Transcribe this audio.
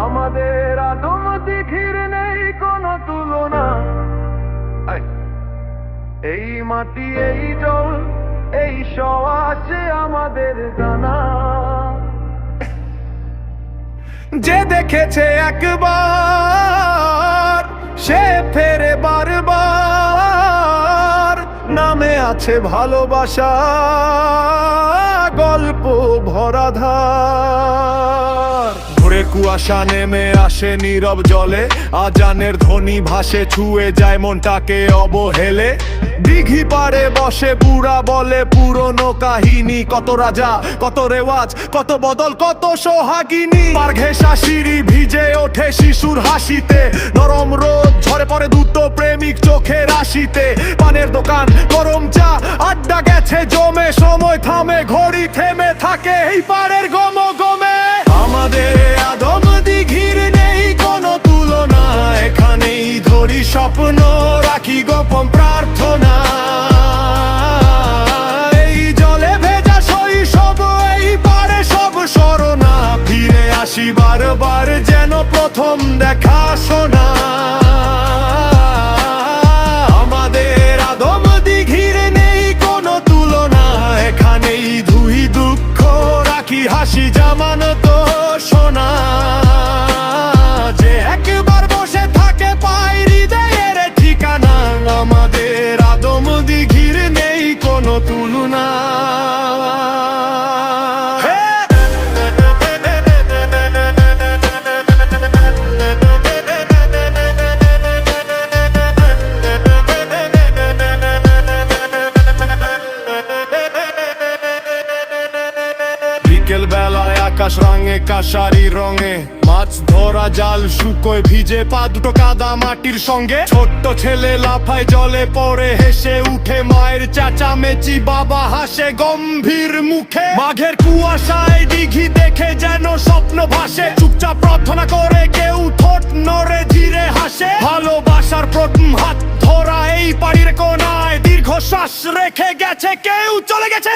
আমাদের আদম দিঘির নেই কোনো তুলনা। এই মাটি, এই জল, এই সওয়াছে আমাদের জানা। যে দেখেছে একবার সে ফেরে বারবার, নামে আছে ভালোবাসা, গল্প ভরা ধার। ভোরের কুয়াশা নেমে আসে নীরব জলে, আজানের ধ্বনি ভাসে, ছুঁয়ে যায় মনটাকে অবহেলে। দিঘি পাড়ে বসে বুড়া বলে পুরনো কাহিনী, কত রাজা, কত রেওয়াজ, কত বদল, কত সোহাগিনী। পার ঘেঁষা সিঁড়ি ভিজে ওঠে শিশুর হাসিতে, নরম রোদ ঝরে পড়ে দ্রুত প্রেমিক চোখের রাশিতে। পানের দোকান, গরম চা, আড্ডা গেছে জমে, সময় থামে, ঘড়ি থেমে থাকে এই পাড়ের গমগমে। আমাদের আদম দিঘির নেই কোনো তুলনা, এখানেই ধরি স্বপ্ন, রাখি গোপন প্রার্থনা। এই জলে ভেজা শৈশব, এই পাড়ে সব স্মরণা, ফিরে আসি বারবার যেন প্রথম দেখা শোনা। আমাদের আদম দিঘির নেই কোনো তুলনা, এখানেই ধুই দুঃখ, রাখি হাসি, জামানত শোনা। যে একবার বসে থাকে পায় হৃদয়ের ঠিকানা, আমাদের আদম দিঘির নেই কোনো তুলনা। বিকেল বেলায় আকাশ রাঙে কাশারি রঙে, মাছ ধরা জাল শুকোয় ভিজে, পা দুটো কাদা মাটির সঙ্গে। ছোট্ট ছেলে লাফায় জলে পড়ে, হেসে উঠে মায়ের চেঁচামেচি, বাবা হাসে গম্ভীর মুখে। মাঘের কুয়াশায় দিঘি দেখে যেন স্বপ্ন ভাসে, চুপচাপ প্রার্থনা করে কেউ ঠোঁট নড়ে ধীরে হাসে। ভালোবাসার প্রথম হাত ধরা এই পাড়ির কোনায়, দীর্ঘশ্বাস রেখে গেছে কেউ, চলে গেছে